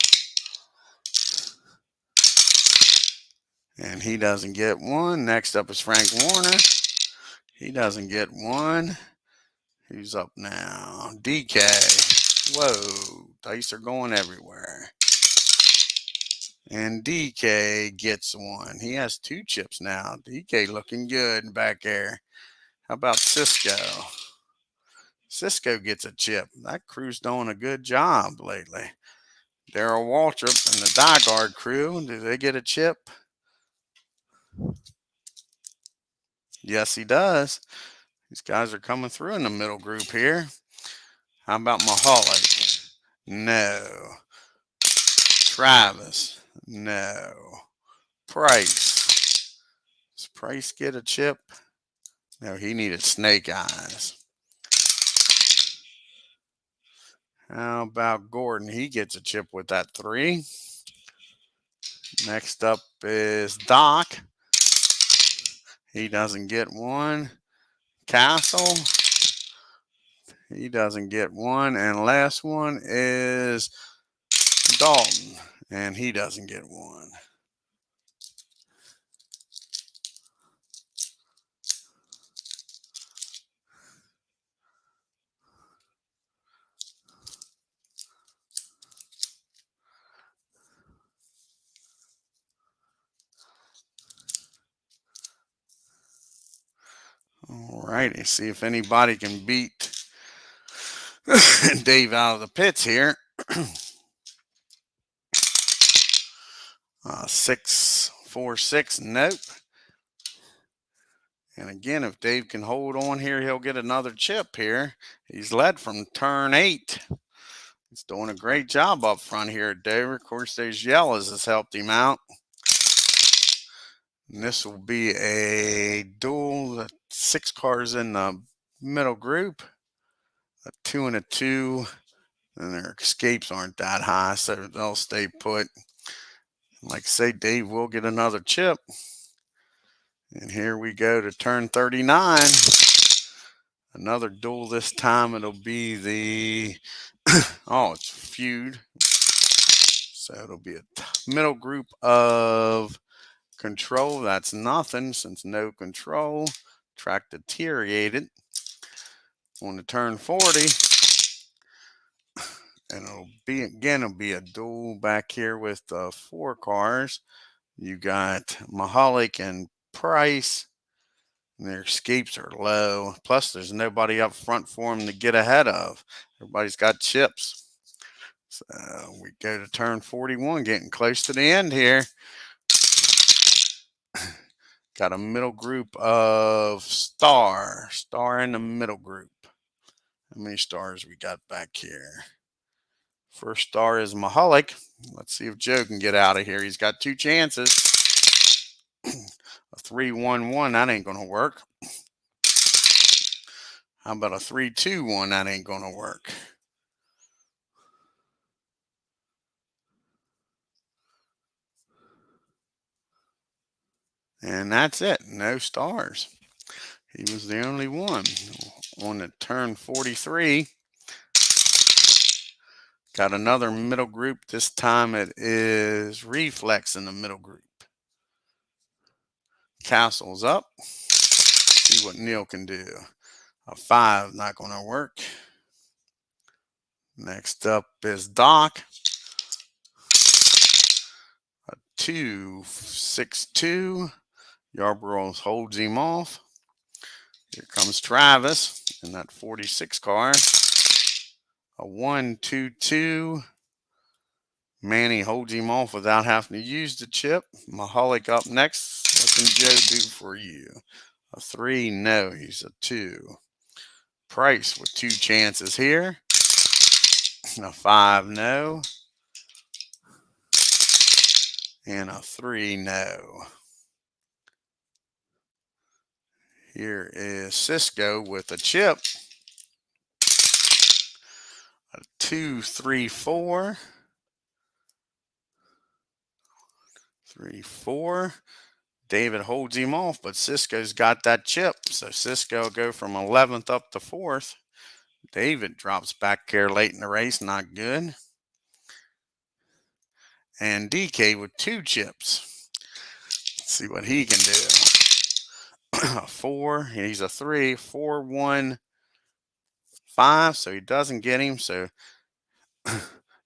And he doesn't get one. Next up is Frank Warner. He doesn't get one. Who's up now? DK. Whoa, dice are going everywhere. And DK gets one. He has 2 chips now. DK looking good back there. How about Cisco? Cisco gets a chip. That crew's doing a good job lately. Darrell Waltrip and the Diegard crew, do they get a chip? Yes, he does. These guys are coming through in the middle group here. How about Mahalik? No. Travis? No. Price? Does Price get a chip? No, he needed snake eyes. How about Gordon? He gets a chip with that 3. Next up is Doc. He doesn't get one. Castle. He doesn't get one. And last one is Dalton. And he doesn't get one. All righty. See if anybody can beat Dave out of the pits here. 6, 4, 6. Nope. And again, if Dave can hold on here, he'll get another chip here. He's led from turn 8. He's doing a great job up front here, Dave. Of course, those yellows has helped him out. And this will be a duel. 6 cars in the middle group. A 2 and a 2. And their escapes aren't that high, so they'll stay put. Like I say, Dave will get another chip. And here we go to turn 39. Another duel this time. It'll be the, oh, it's feud. So it'll be a middle group of control. That's nothing since no control. Track deteriorated. On the turn 40. And it'll be a duel back here with 4 cars. You got Mahalik and Price. And their escapes are low. Plus, there's nobody up front for them to get ahead of. Everybody's got chips. So we go to turn 41, getting close to the end here. Got a middle group of Star in the middle group. How many stars we got back here? First star is Mahalik. Let's see if Joe can get out of here. He's got 2 chances. A 3-1-1, that ain't going to work. How about a 3-2-1? That ain't going to work. And that's it. No stars. He was the only one. On the turn 43, got another middle group. This time it is Reflex in the middle group. Castle's up. See what Neil can do. A 5, not going to work. Next up is Doc. A 2, 6, 2. Yarborough holds him off. Here comes Travis in that 46 car. A 1, 2, 2. Manny holds him off without having to use the chip. Mahalik up next. What can Joe do for you? A 3, no, he's a 2. Price with 2 chances here. A 5, no. And a 3, no. Here is Cisco with a chip. A 2, 3, 4. 3, 4. David holds him off, but Cisco's got that chip. So Cisco will go from 11th up to 4th. David drops back here late in the race. Not good. And DK with 2 chips. Let's see what he can do. A 4. He's a 3. 4, 1, 5. So he doesn't get him. So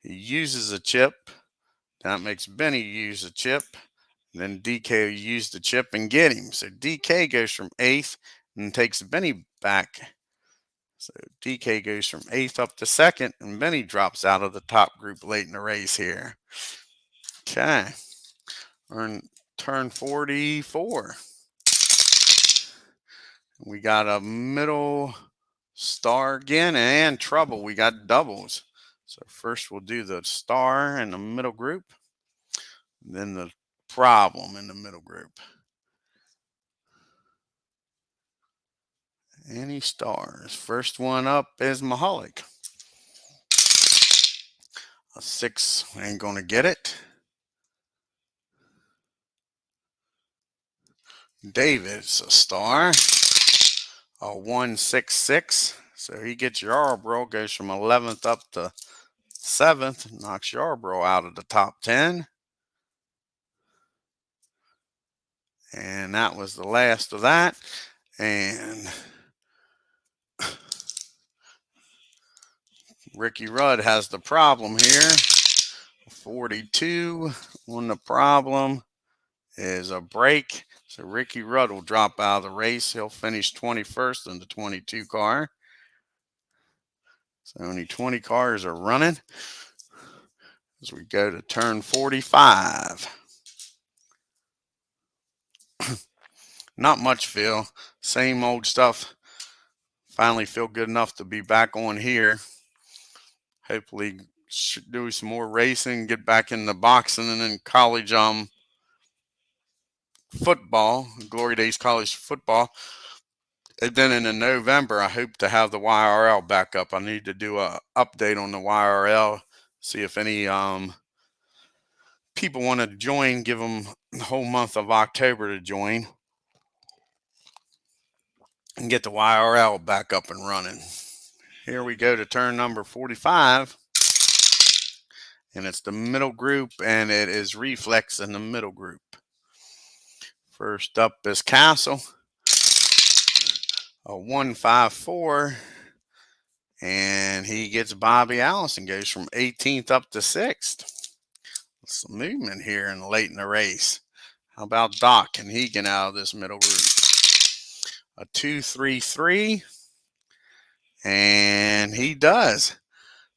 he uses a chip. That makes Benny use a chip. And then DK will use the chip and get him. So DK goes from 8th and takes Benny back. So DK goes from 8th up to 2nd, and Benny drops out of the top group late in the race here. Okay. We're in turn 44. We got a middle star again and trouble. We got doubles. So first we'll do the star in the middle group, then the problem in the middle group. Any stars. First one up is Mahalik. A 6 ain't gonna get it. David's a star. A 166. So he gets Yarborough, goes from 11th up to 7th, knocks Yarborough out of the top 10. And that was the last of that. And Ricky Rudd has the problem here. 42 on the problem is a break. So Ricky Rudd will drop out of the race. He'll finish 21st in the 22 car. So only 20 cars are running as we go to turn 45. Not much feel. Same old stuff. Finally feel good enough to be back on here. Hopefully do some more racing, get back in the boxing and then college football, Glory Days college football. And then in November, I hope to have the YRL back up. I need to do a update on the YRL, see if any people want to join, give them the whole month of October to join and get the YRL back up and running. Here we go to turn number 45. And it's the middle group, and it is Reflex in the middle group. First up is Castle, a 154, and he gets Bobby Allison, goes from 18th up to 6th. Some movement here in late in the race. How about Doc? Can he get out of this middle group? A 233, and he does.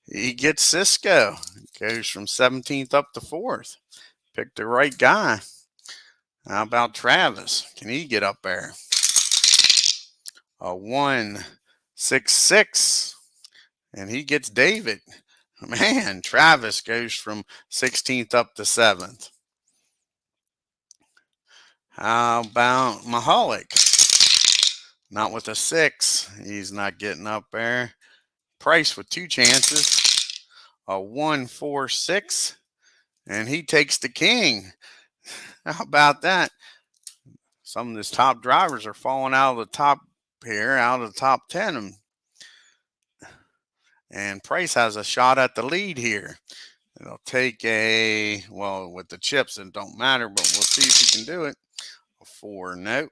He gets Cisco, goes from 17th up to 4th. Picked the right guy. How about Travis? Can he get up there? A 166, and he gets David. Man, Travis goes from 16th up to 7th. How about Mahalik? Not with a 6. He's not getting up there. Price with 2 chances. A 146, and he takes the king. How about that? Some of his top drivers are falling out of the top here, out of the top 10. And Price has a shot at the lead here. It'll take well, with the chips, it don't matter, but we'll see if he can do it. A 4, nope.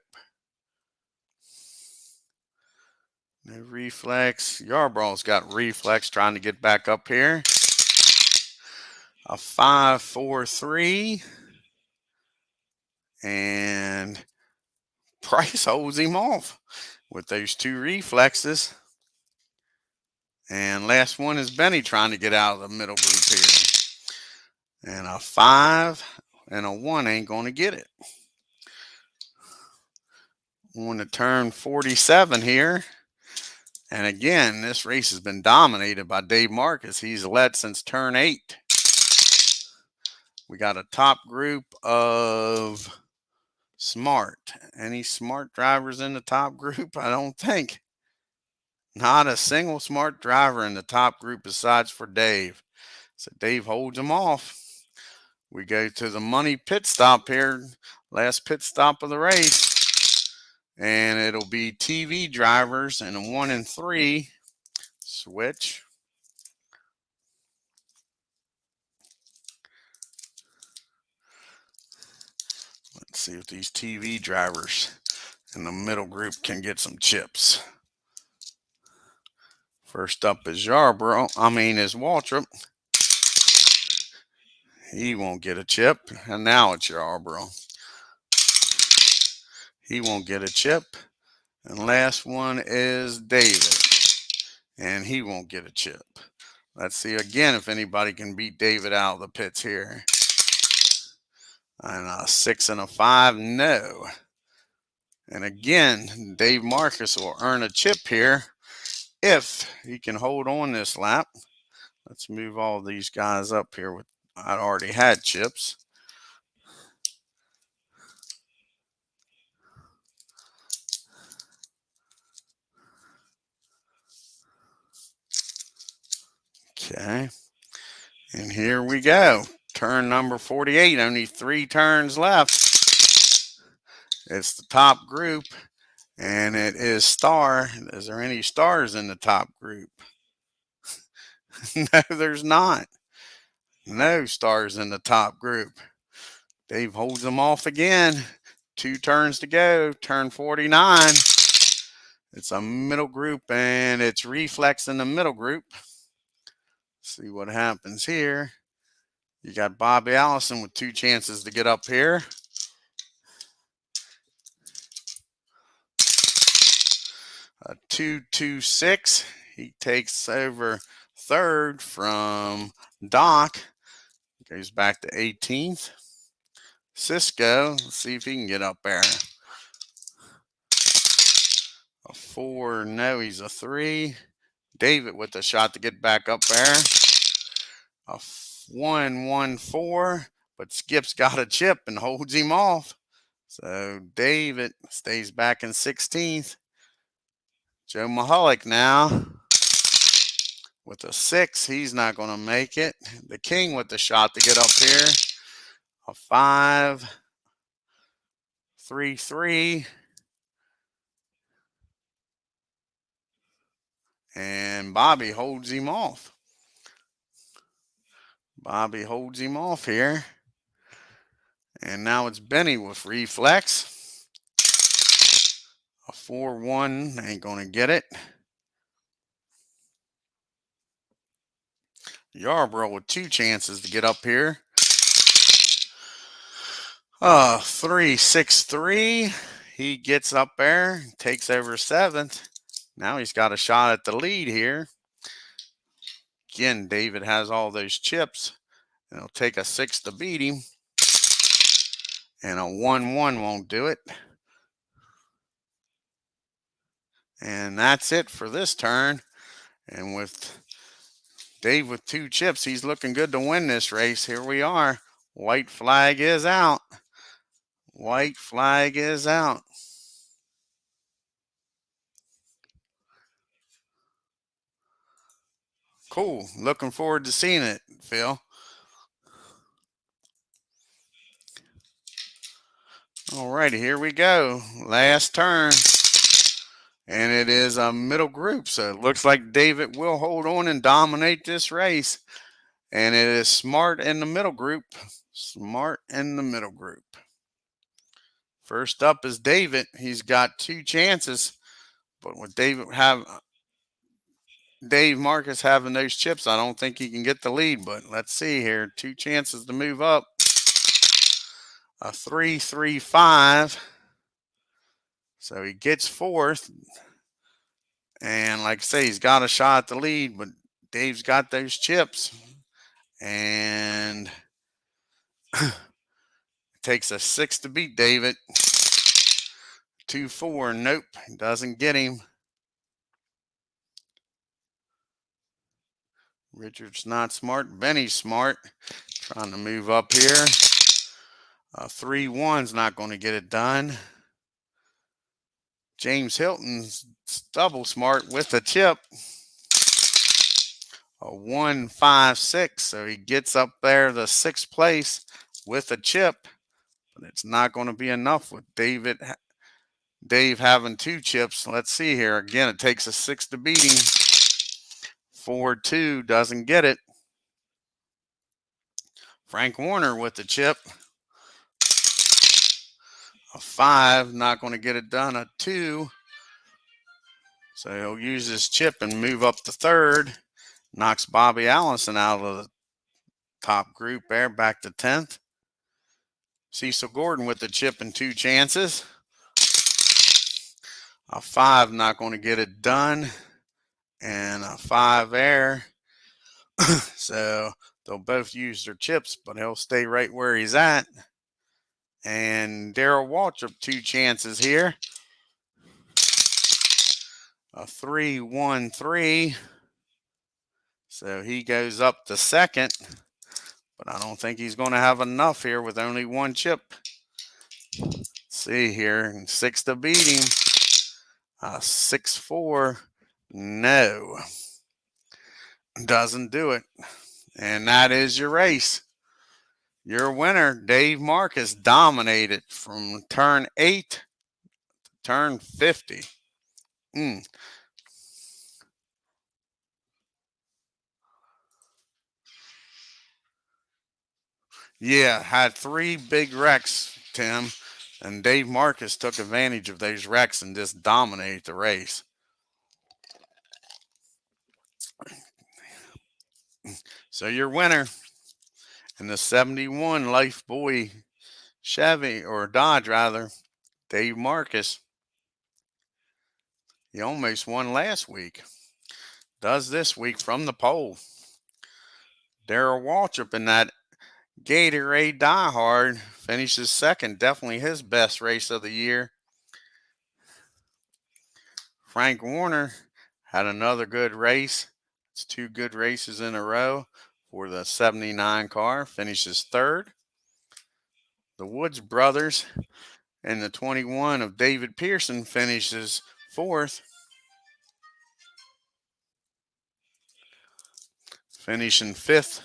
No reflex. Yarborough's got reflex trying to get back up here. A 543. And Price holds him off with those 2 reflexes. And last one is Benny trying to get out of the middle group here. And a 5 and a 1 ain't going to get it. On to turn 47 here. And again, this race has been dominated by Dave Marcus. He's led since turn 8. We got a top group of Smart. Any Smart drivers in the top group? I don't think. Not a single Smart driver in the top group besides for Dave. So Dave holds them off. We go to the money pit stop here. Last pit stop of the race. And it'll be TV drivers and a 1 and 3 switch. Let's see if these TV drivers in the middle group can get some chips. First up is is Waltrip. He won't get a chip. And now it's Yarborough. He won't get a chip. And last one is David. And he won't get a chip. Let's see again if anybody can beat David out of the pits here. And a 6 and a 5, no. And again, Dave Marcus will earn a chip here if he can hold on this lap. Let's move all these guys up here with I already had chips. Okay. And here we go. Turn number 48. Only 3 turns left. It's the top group. And it is star. Is there any stars in the top group? No, there's not. No stars in the top group. Dave holds them off again. 2 turns to go. Turn 49. It's a middle group and it's reflex in the middle group. See what happens here. You got Bobby Allison with 2 chances to get up here. A 2-2-6. He takes over third from Doc. Goes back to 18th. Cisco, let's see if he can get up there. A 4, no, he's a 3. David with a shot to get back up there. A 1-1-4, but Skip's got a chip and holds him off. So David stays back in 16th. Joe Mahalik now with a 6. He's not going to make it. The King with the shot to get up here. A 5-3-3. And Bobby holds him off. Bobby holds him off here. And now it's Benny with reflex. A 4-1, ain't going to get it. Yarborough with 2 chances to get up here. 3-6-3. He gets up there, takes over 7th. Now he's got a shot at the lead here. Again, David has all those chips. And it'll take a 6 to beat him. And a 1-1 won't do it. And that's it for this turn. And with Dave with 2 chips, he's looking good to win this race. Here we are. White flag is out. White flag is out. Cool. Looking forward to seeing it, Phil. Alrighty, here we go. Last turn. And it is a middle group. So it looks like David will hold on and dominate this race. And it is Smart in the middle group. Smart in the middle group. First up is David. He's got 2 chances. But with Dave Marcus having those chips, I don't think he can get the lead. But let's see here. 2 chances to move up. A 3-3-5. So he gets 4th. And like I say, he's got a shot at the lead, but Dave's got those chips. And it takes a 6 to beat David. 2-4. Nope. Doesn't get him. Richard's not smart. Benny's smart. Trying to move up here. 3-1's not going to get it done. James Hilton's double smart with a chip. A 1-5-6. So he gets up there the 6th place with a chip. But it's not going to be enough with Dave having 2 chips. Let's see here. Again, it takes a 6 to beat him. 4-2 doesn't get it. Frank Warner with the chip. A 5, not going to get it done. A 2. So he'll use his chip and move up to 3rd. Knocks Bobby Allison out of the top group there, back to 10th. Cecil Gordon with the chip and 2 chances. A 5, not going to get it done. And a 5 there. So they'll both use their chips, but he'll stay right where he's at. And Darrell Waltrip, 2 chances here. a 3-1-3. So he goes up to second, but I don't think he's going to have enough here with only one chip. Let's see here, 6 to beat him. 6-4. No, doesn't do it. And that is your race. Your winner, Dave Marcus, dominated from turn 8 to turn 50. Yeah, had 3 big wrecks, Tim, and Dave Marcus took advantage of those wrecks and just dominated the race. So your winner in the 71 Lifebuoy Chevy, or Dodge rather, Dave Marcus. He almost won last week. Does this week from the pole. Darrell Waltrip in that Gatorade Diehard finishes second. Definitely his best race of the year. Frank Warner had another good race. It's 2 good races in a row for the 79 car. Finishes third. The Woods brothers and the 21 of David Pearson finishes fourth. Finishing fifth.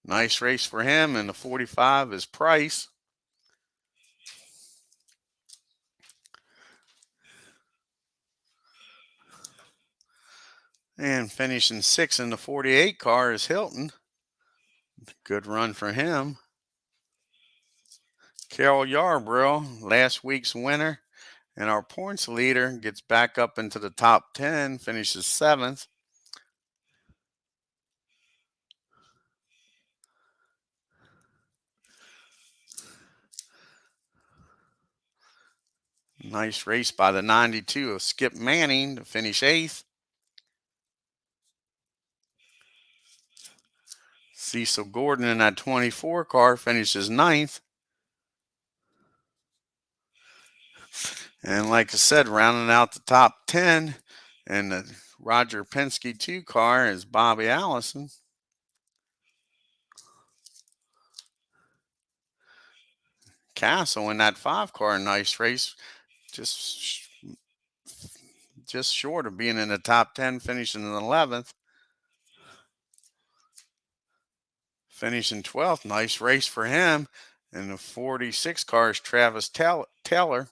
Nice race for him. And the 45 is Price. And finishing sixth in the 48 car is Hilton. Good run for him. Carol Yarbrough, last week's winner and our points leader, gets back up into the top 10, finishes 7th. Nice race by the 92 of Skip Manning to finish 8th. Cecil Gordon in that 24 car finishes 9th. And like I said, rounding out the top 10 in the Roger Penske 2 car is Bobby Allison. Castle in that 5 car, nice race. Just short of being in the top 10, finishing in 11th. Finishing 12th, nice race for him. And the 46 car is Travis Taylor.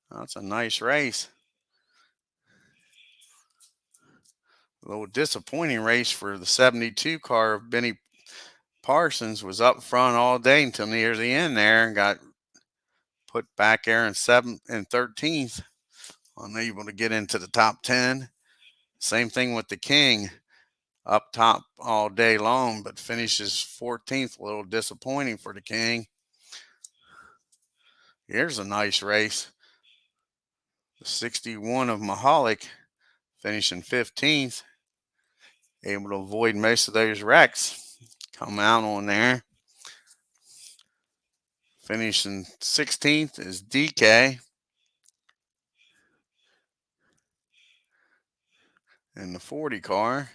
That's a nice race. A little disappointing race for the 72 car of Benny Parsons. Was up front all day until near the end there and got put back there in 7th and 13th. Unable to get into the top 10. Same thing with the King. Up top all day long, but finishes 14th. A little disappointing for the King. Here's a nice race. The 61 of Mahalik finishing 15th. Able to avoid most of those wrecks. Come out on there. Finishing 16th is DK. In the 40 car.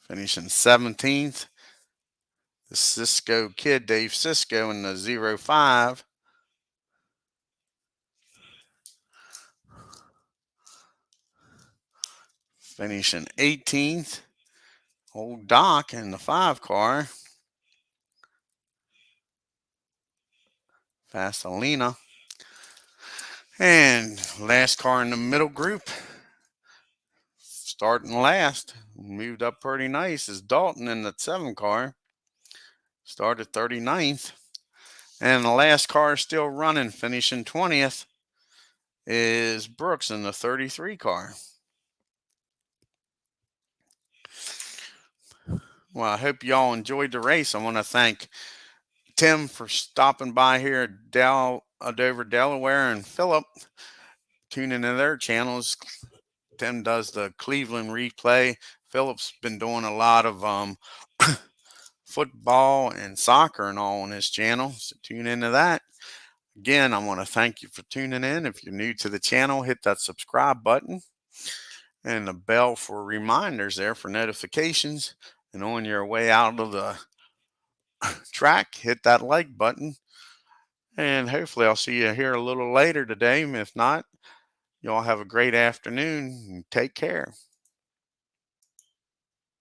Finishing 17th. The Cisco kid, Dave Cisco, in the 05. Finishing 18th. Old Doc in the 5 car. Vaselina. And last car in the middle group, starting last, moved up pretty nice, is Dalton in the 7 car. Started 39th. And the last car still running, finishing 20th, is Brooks in the 33 car. Well, I hope y'all enjoyed the race. I want to thank Tim for stopping by here at Dover, Delaware, and Philip tuning into their channels. Tim does the Cleveland replay. Philip's been doing a lot of football and soccer and all on his channel, so tune into that. Again, I want to thank you for tuning in. If you're new to the channel, hit that subscribe button and the bell for reminders there for notifications. And on your way out of the track, hit that like button. And hopefully I'll see you here a little later today. If not, y'all have a great afternoon and take care.